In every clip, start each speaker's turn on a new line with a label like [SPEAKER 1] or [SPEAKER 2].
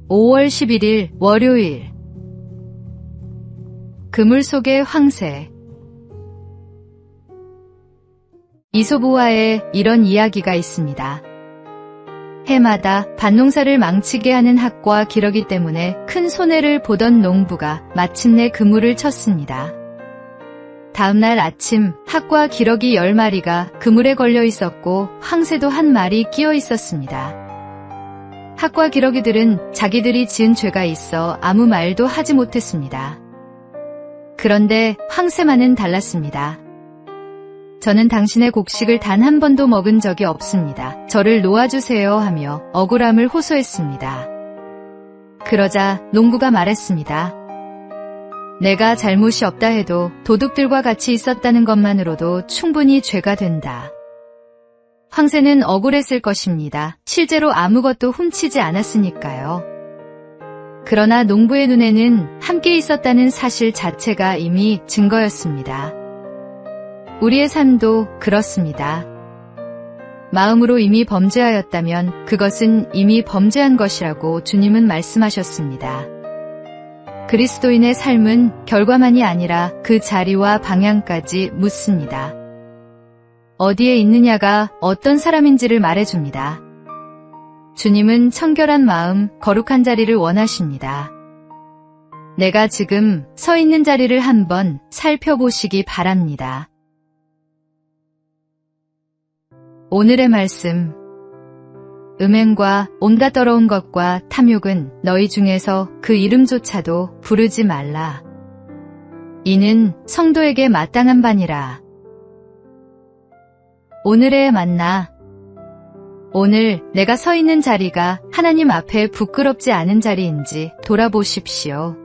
[SPEAKER 1] 5월 11일 월요일. 그물 속의 황새. 이솝우화에 이런 이야기가 있습니다. 해마다 밭농사를 망치게 하는 학과 기러기 때문에 큰 손해를 보던 농부가 마침내 그물을 쳤습니다. 다음날 아침 학과 기러기 10마리가 그물에 걸려 있었고 황새도 1마리 끼어 있었습니다. 학과 기러기들은 자기들이 지은 죄가 있어 아무 말도 하지 못했습니다. 그런데 황새만은 달랐습니다. 저는 당신의 곡식을 단 한 번도 먹은 적이 없습니다. 저를 놓아주세요 하며 억울함을 호소했습니다. 그러자 농부가 말했습니다. 내가 잘못이 없다 해도 도둑들과 같이 있었다는 것만으로도 충분히 죄가 된다. 황새는 억울했을 것입니다. 실제로 아무것도 훔치지 않았으니까요. 그러나 농부의 눈에는 함께 있었다는 사실 자체가 이미 증거였습니다. 우리의 삶도 그렇습니다. 마음으로 이미 범죄하였다면 그것은 이미 범죄한 것이라고 주님은 말씀하셨습니다. 그리스도인의 삶은 결과만이 아니라 그 자리와 방향까지 묻습니다. 어디에 있느냐가 어떤 사람인지를 말해줍니다. 주님은 청결한 마음, 거룩한 자리를 원하십니다. 내가 지금 서 있는 자리를 한번 살펴보시기 바랍니다. 오늘의 말씀. 음행과 온갖 더러운 것과 탐욕은 너희 중에서 그 이름조차도 부르지 말라. 이는 성도에게 마땅한 바니라. 오늘의 만나. 오늘 내가 서 있는 자리가 하나님 앞에 부끄럽지 않은 자리인지 돌아보십시오.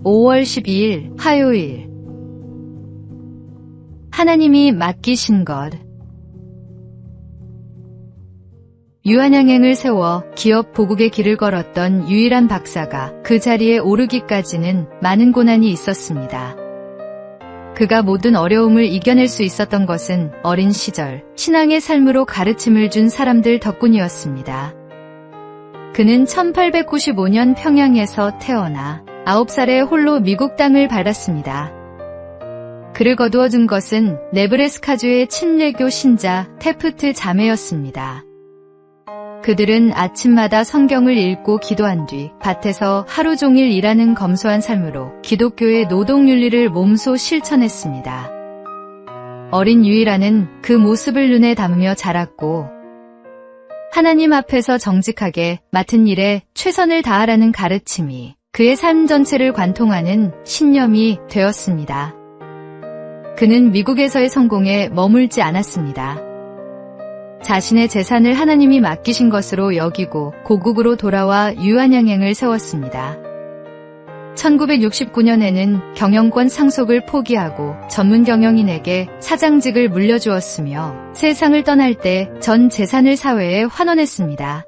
[SPEAKER 1] (5월 12일) 화요일. 하나님이 맡기신 것. 유한양행을 세워 기업 보국의 길을 걸었던 유일한 박사가 그 자리에 오르기까지는 많은 고난이 있었습니다. 그가 모든 어려움을 이겨낼 수 있었던 것은 어린 시절 신앙의 삶으로 가르침을 준 사람들 덕분이었습니다. 그는 1895년 평양에서 태어나 9살에 홀로 미국 땅을 밟았습니다. 그를 거두어준 것은 네브래스카주의 친례교 신자 테프트 자매였습니다. 그들은 아침마다 성경을 읽고 기도한 뒤 밭에서 하루 종일 일하는 검소한 삶으로 기독교의 노동윤리를 몸소 실천했습니다. 어린 유이라는 그 모습을 눈에 담으며 자랐고 하나님 앞에서 정직하게 맡은 일에 최선을 다하라는 가르침이 그의 삶 전체를 관통하는 신념이 되었습니다. 그는 미국에서의 성공에 머물지 않았습니다. 자신의 재산을 하나님이 맡기신 것으로 여기고 고국으로 돌아와 유한양행을 세웠습니다. 1969년에는 경영권 상속을 포기하고 전문 경영인에게 사장직을 물려주었으며 세상을 떠날 때 전 재산을 사회에 환원했습니다.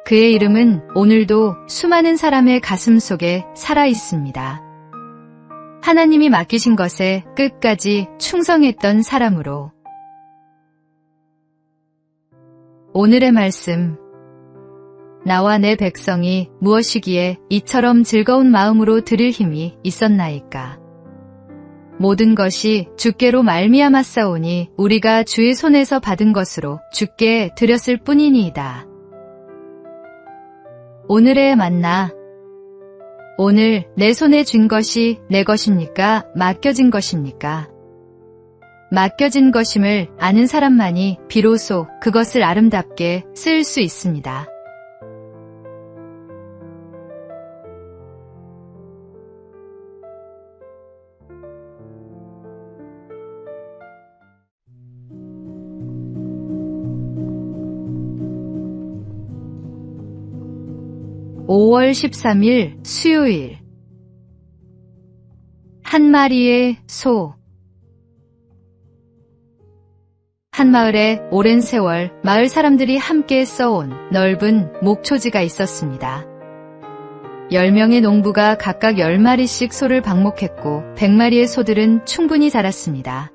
[SPEAKER 1] 그의 이름은 오늘도 수많은 사람의 가슴 속에 살아 있습니다. 하나님이 맡기신 것에 끝까지 충성했던 사람으로. 오늘의 말씀. 나와 내 백성이 무엇이기에 이처럼 즐거운 마음으로 드릴 힘이 있었나이까. 모든 것이 주께로 말미암았사오니 우리가 주의 손에서 받은 것으로 주께 드렸을 뿐이니이다. 오늘의 만나. 오늘 내 손에 쥔 것이 내 것입니까? 맡겨진 것입니까? 맡겨진 것임을 아는 사람만이 비로소 그것을 아름답게 쓸 수 있습니다. (5월 13일) 수요일. 한 마리의 소. 한 마을에 오랜 세월 마을 사람들이 함께 써온 넓은 목초지가 있었습니다. 10명의 농부가 각각 10마리씩 소를 방목했고 100마리의 소들은 충분히 자랐습니다.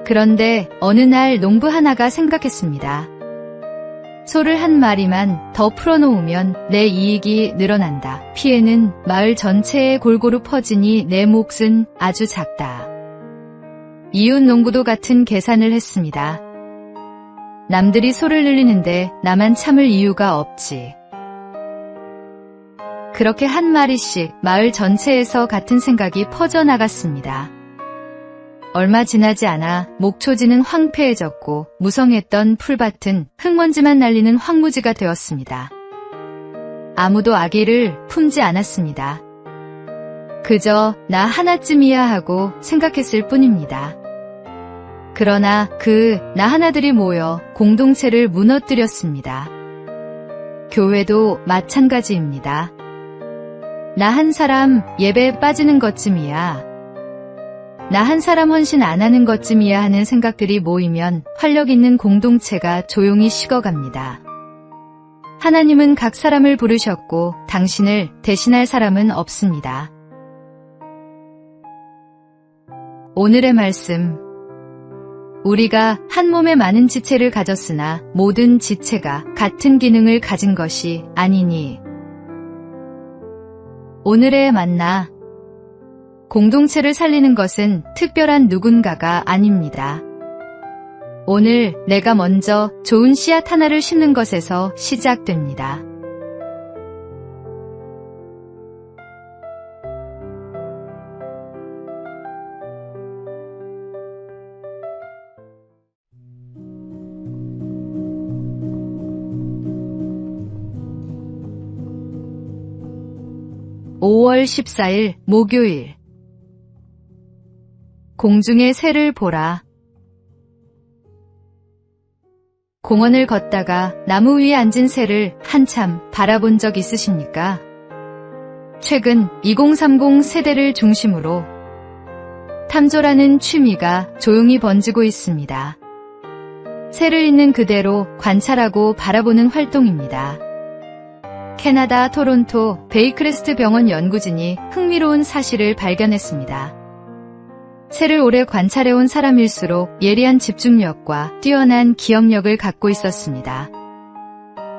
[SPEAKER 1] 그런데 어느 날 농부 하나가 생각했습니다. 소를 한 마리만 더 풀어놓으면 내 이익이 늘어난다. 피해는 마을 전체에 골고루 퍼지니 내 몫은 아주 작다. 이웃 농부도 같은 계산을 했습니다. 남들이 소를 늘리는데 나만 참을 이유가 없지. 그렇게 한 마리씩 마을 전체에서 같은 생각이 퍼져나갔습니다. 얼마 지나지 않아 목초지는 황폐해졌고 무성했던 풀밭은 흙먼지만 날리는 황무지가 되었습니다. 아무도 아기를 품지 않았습니다. 그저 나 하나쯤이야 하고 생각했을 뿐입니다. 그러나 그 나 하나들이 모여 공동체를 무너뜨렸습니다. 교회도 마찬가지입니다. 나 한 사람 예배에 빠지는 것쯤이야. 나 한 사람 헌신 안 하는 것쯤이야 하는 생각들이 모이면 활력 있는 공동체가 조용히 식어갑니다. 하나님은 각 사람을 부르셨고 당신을 대신할 사람은 없습니다. 오늘의 말씀. 우리가 한 몸에 많은 지체를 가졌으나 모든 지체가 같은 기능을 가진 것이 아니니. 오늘의 만나. 공동체를 살리는 것은 특별한 누군가가 아닙니다. 오늘 내가 먼저 좋은 씨앗 하나를 심는 것에서 시작됩니다. (5월 14일) 목요일. 공중의 새를 보라. 공원을 걷다가 나무 위에 앉은 새를 한참 바라본 적 있으십니까? 최근 2030 세대를 중심으로 탐조라는 취미가 조용히 번지고 있습니다. 새를 있는 그대로 관찰하고 바라보는 활동입니다. 캐나다 토론토 베이크레스트 병원 연구진이 흥미로운 사실을 발견했습니다. 새를 오래 관찰해온 사람일수록 예리한 집중력과 뛰어난 기억력을 갖고 있었습니다.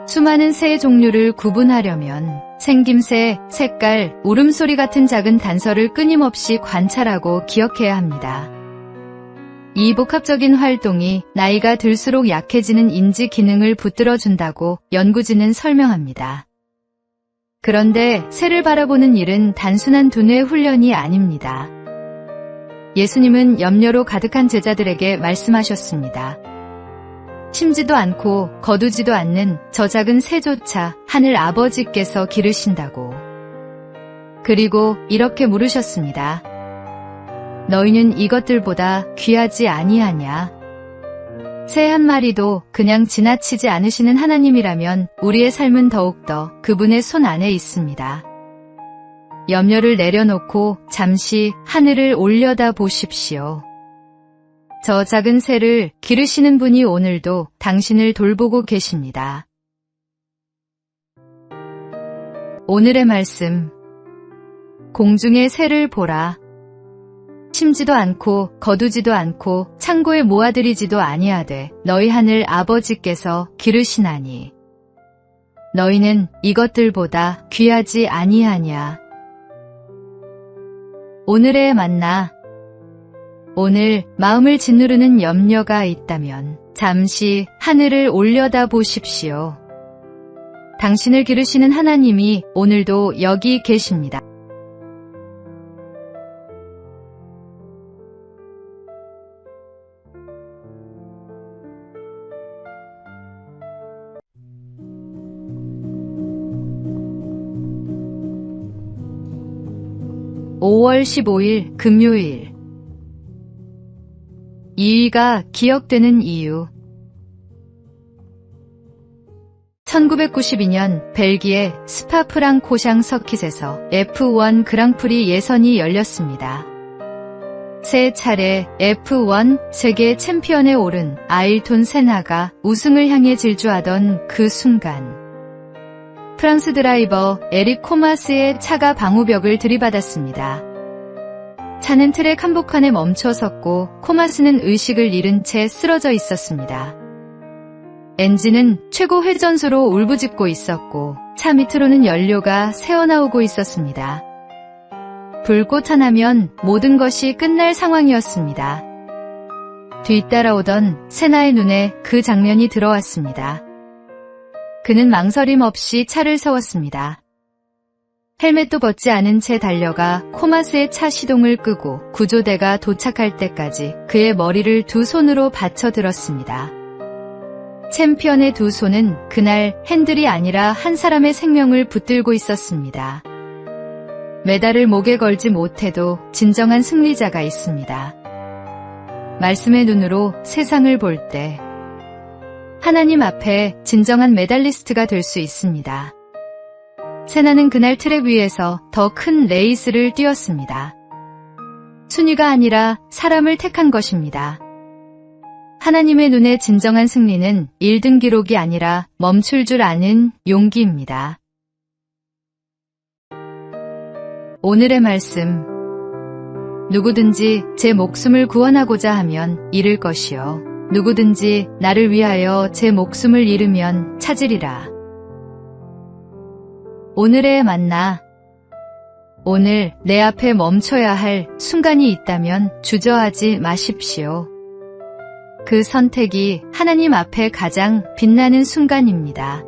[SPEAKER 1] 수많은 새의 종류를 구분하려면 생김새, 색깔, 울음소리 같은 작은 단서를 끊임없이 관찰하고 기억해야 합니다. 이 복합적인 활동이 나이가 들수록 약해지는 인지 기능을 붙들어준다고 연구진은 설명합니다. 그런데 새를 바라보는 일은 단순한 두뇌 훈련이 아닙니다. 예수님은 염려로 가득한 제자들에게 말씀하셨습니다. 심지도 않고 거두지도 않는 저 작은 새조차 하늘 아버지께서 기르신다고. 그리고 이렇게 물으셨습니다. 너희는 이것들보다 귀하지 아니하냐? 새 한 마리도 그냥 지나치지 않으시는 하나님이라면 우리의 삶은 더욱더 그분의 손 안에 있습니다. 염려를 내려놓고 잠시 하늘을 올려다 보십시오. 저 작은 새를 기르시는 분이 오늘도 당신을 돌보고 계십니다. 오늘의 말씀. 공중의 새를 보라. 심지도 않고 거두지도 않고 창고에 모아들이지도 아니하되 너희 하늘 아버지께서 기르시나니 너희는 이것들보다 귀하지 아니하냐. 오늘의 만나. 오늘 마음을 짓누르는 염려가 있다면 잠시 하늘을 올려다 보십시오. 당신을 기르시는 하나님이 오늘도 여기 계십니다. (5월 15일) 금요일. 이위가 기억되는 이유. 1992년 벨기에 스파프랑코샹 서킷에서 F1 그랑프리 예선이 열렸습니다. 세 차례 F1 세계 챔피언에 오른 아일톤 세나가 우승을 향해 질주하던 그 순간 프랑스 드라이버 에릭 코마스의 차가 방호벽을 들이받았습니다. 차는 트랙 한복판에 멈춰 섰고 코마스는 의식을 잃은 채 쓰러져 있었습니다. 엔진은 최고 회전수로 울부짖고 있었고 차 밑으로는 연료가 새어나오고 있었습니다. 불꽃 하나면 모든 것이 끝날 상황이었습니다. 뒤따라오던 세나의 눈에 그 장면이 들어왔습니다. 그는 망설임 없이 차를 세웠습니다. 헬멧도 벗지 않은 채 달려가 코마스의 차 시동을 끄고 구조대가 도착할 때까지 그의 머리를 두 손으로 받쳐 들었습니다. 챔피언의 두 손은 그날 핸들이 아니라 한 사람의 생명을 붙들고 있었습니다. 메달을 목에 걸지 못해도 진정한 승리자가 있습니다. 말씀의 눈으로 세상을 볼 때 하나님 앞에 진정한 메달리스트가 될 수 있습니다. 세나는 그날 트랙 위에서 더 큰 레이스를 뛰었습니다. 순위가 아니라 사람을 택한 것입니다. 하나님의 눈에 진정한 승리는 1등 기록이 아니라 멈출 줄 아는 용기입니다. 오늘의 말씀. 누구든지 제 목숨을 구원하고자 하면 잃을 것이요. 누구든지 나를 위하여 제 목숨을 잃으면 찾으리라. 오늘의 만나. 오늘 내 앞에 멈춰야 할 순간이 있다면 주저하지 마십시오. 그 선택이 하나님 앞에 가장 빛나는 순간입니다.